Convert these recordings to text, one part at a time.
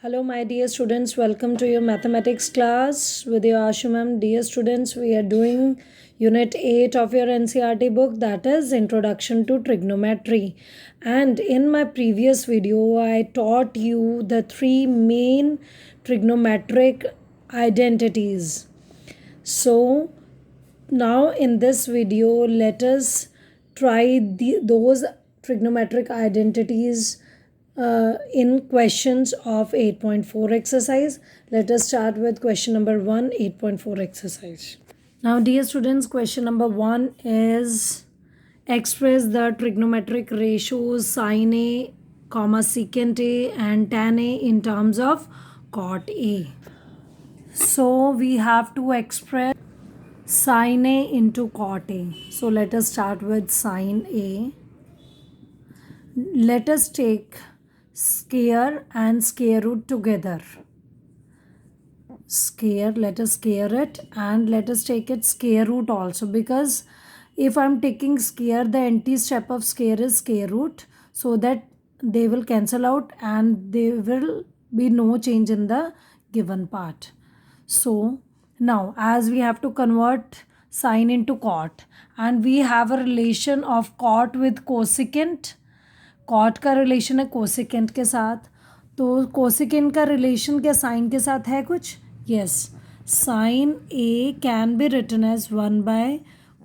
Hello, my dear students. Welcome to your mathematics class with your Ashu ma'am. Dear students, we are doing Unit 8 of your NCERT book, that is Introduction to Trigonometry. And in my previous video, I taught you the three main trigonometric identities. So now in this video, let us try those trigonometric identities in questions of 8.4 exercise. Let us start with question number 1, 8.4 exercise. Now dear students, question number 1 is express the trigonometric ratios sin A, comma secant A and tan A in terms of cot A. So we have to express sin A into cot A. So let us start with sin A. Let us take square and square root together. Square, let us square it and let us take its square root also, because if I'm taking square, the anti-step of square is square root, so that they will cancel out and there will be no change in the given part. So now as we have to convert sine into cot and we have a relation of cot with cosecant, cot का relation है cosecant के साथ, तो cosecant का relation क्या sign के साथ है कुछ? Yes, sine A can be written as 1 by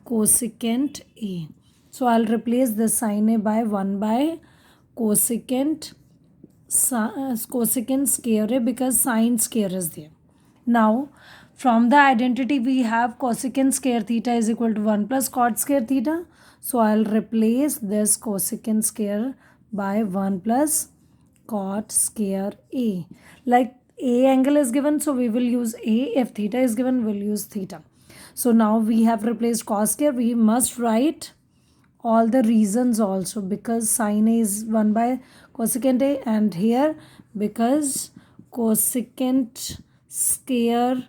cosecant A. So I will replace this sine A by 1 by cosecant square a because sine square is there. Now from the identity we have cosecant square theta is equal to 1 plus cot square theta. So I'll replace this cosecant square by 1 plus cot square A. Like A angle is given, so we will use A. If theta is given, we'll use theta. So now we have replaced cos square. We must write all the reasons also, because sin A is 1 by cosecant A, and here because cosecant square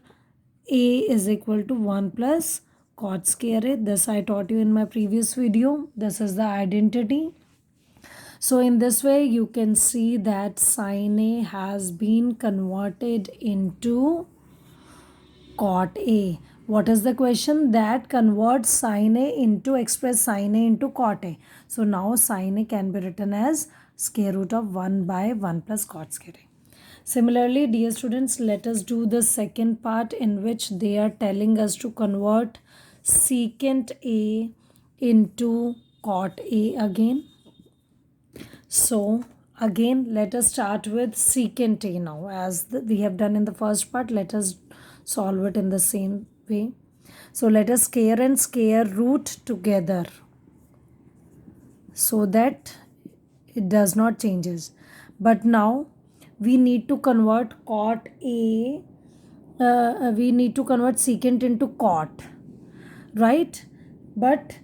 A is equal to 1 plus cot square A. This I taught you in my previous video. This is the identity. So in this way you can see that sin A has been converted into cot A. What is the question? That converts sin A into express sin A into cot A. So now sin A can be written as square root of 1 by 1 plus cot square A. Similarly, dear students, let us do the second part in which they are telling us to convert secant A into cot A again. So again, let us start with secant A now. As we have done in the first part, let us solve it in the same way. So let us square and square root together so that it does not changes. But now we need to convert cot A, we need to convert secant into cot, right? But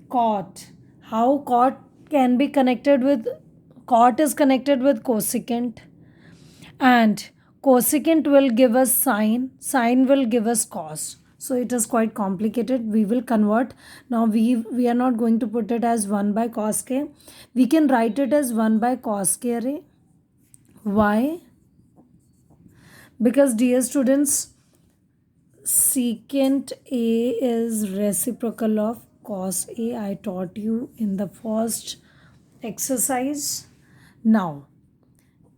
cot, how cot can be connected with, cot is connected with cosecant, and cosecant will give us sine, sine will give us cos. So it is quite complicated. We will convert. Now we are not going to put it as 1 by cos k. We can write it as 1 by cos square A. Why? Because dear students, secant A is reciprocal of cos A. I taught you in the first exercise. Now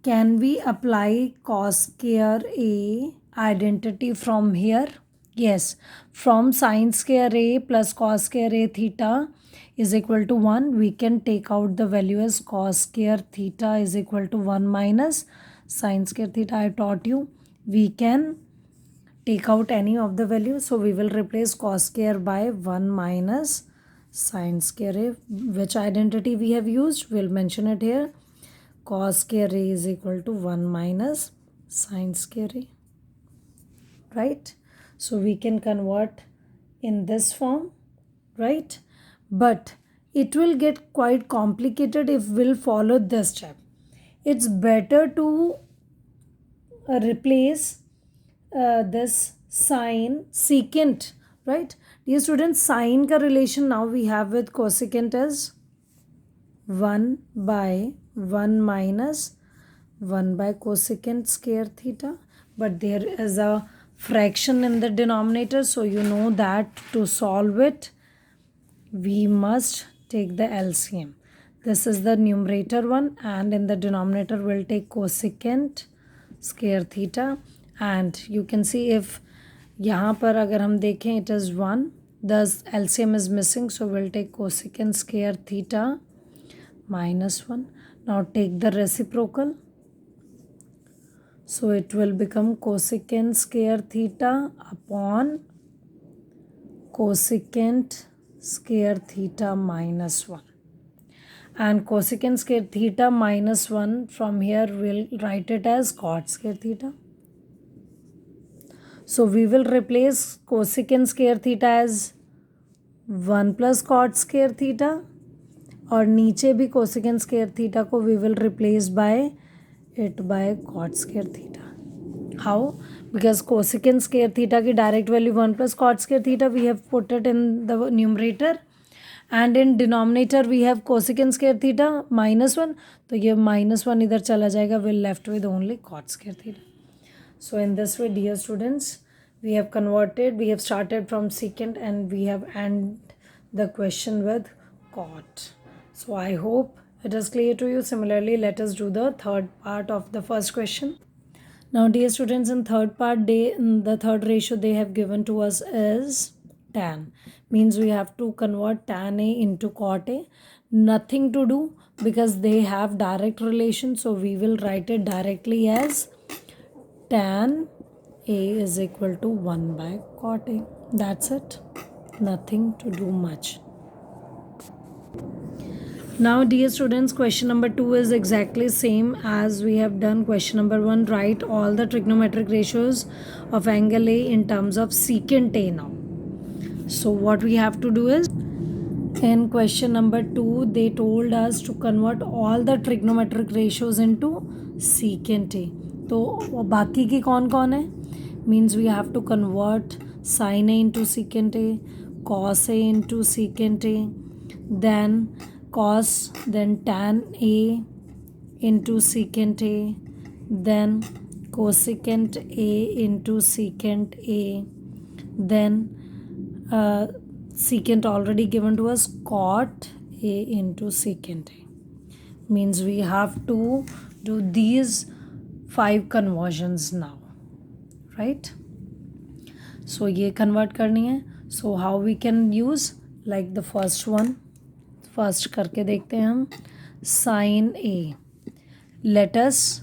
can we apply cos square A identity from here? Yes, from sin square A plus cos square A theta is equal to 1. We can take out the value as cos square theta is equal to 1 minus sin square theta. I taught you we can take out any of the value. So we will replace cos square by 1 minus sin square A. Which identity we have used? We'll mention it here. Cos square A is equal to 1 minus sin square A. Right? So we can convert in this form, right? But it will get quite complicated if we'll follow this step. It's better to replace this sine secant, right? Dear students, sine ka relation now we have with cosecant as 1 by 1 minus 1 by cosecant square theta, but there is a fraction in the denominator, so you know that to solve it we must take the LCM. This is the numerator one, and in the denominator we'll take cosecant square theta, and you can see if यहाँ पर अगर हम देखें it is 1, thus LCM is missing, so we'll take cosecant square theta minus 1. Now take the reciprocal, so it will become cosecant square theta upon cosecant square theta minus 1, and cosecant square theta minus 1 from here we'll write it as cot square theta. So we will replace cosecant square theta as 1 plus cot square theta, और नीचे भी cosecant square theta को we will replace by it by cot square theta. How? Because cosecant square theta की direct value 1 plus cot square theta, we have put it in the numerator, and in denominator we have cosecant square theta minus 1, तो ये minus 1 इधर चला जाएगा, we'll left with only cot square theta. So in this way, dear students, we have started from secant and we have ended the question with cot. So I hope it is clear to you. Similarly, let us do the third part of the first question. Now dear students, in third part, the third ratio they have given to us is tan. Means we have to convert tan A into cot A. Nothing to do because they have direct relation. So we will write it directly as tan A is equal to 1 by cot A. That's it. Nothing to do much. Now dear students, question number 2 is exactly same as we have done question number 1. Write all the trigonometric ratios of angle A in terms of secant A now. So what we have to do is, in question number 2 they told us to convert all the trigonometric ratios into secant A. तो बाकी की कौन कौन है? Means we have to convert sin A into secant A, cos A into secant A, then cos, then tan A into secant A, then cosecant A into secant A, then secant already given to us, cot A into secant A. Means we have to do these 5 conversions now, right? So ये convert करनी है. So how we can use, like the first one, first करके देखते हैं हम. Sin A, let us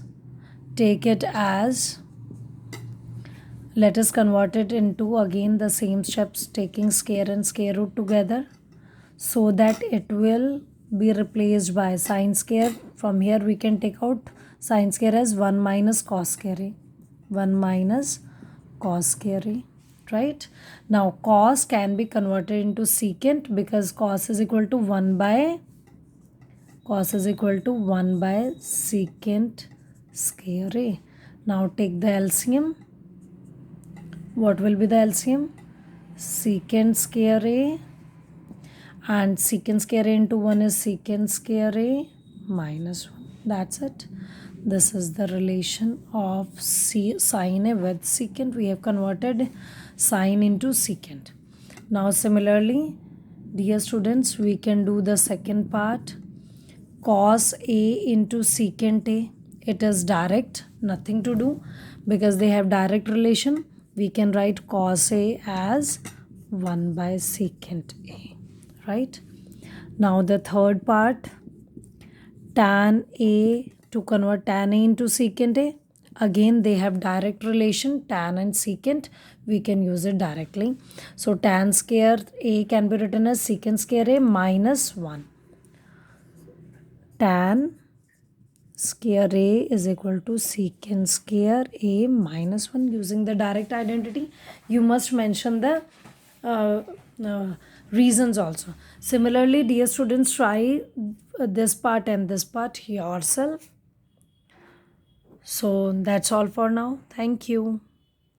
take it as, let us convert it into again the same steps, taking square and square root together, so that it will be replaced by sin square. From here we can take out sin square as 1 minus cos square A, 1 minus cos square A, right? Now cos can be converted into secant because cos is equal to 1 by secant square A. Now take the LCM. What will be the LCM? Secant square A, and secant square A into 1 is secant square A minus 1. That's it. This is the relation of sin A with secant. We have converted sin into secant. Now similarly, dear students, we can do the second part. Cos A into secant A. It is direct, nothing to do because they have direct relation. We can write cos A as 1 by secant A, right? Now the third part, tan A, to convert tan A into secant A. Again they have direct relation, tan and secant, we can use it directly. So tan square A can be written as secant square A minus 1. Tan square A is equal to secant square A minus 1. Using the direct identity, you must mention the reasons also. Similarly, dear students, try this part and this part yourself. So that's all for now. Thank you.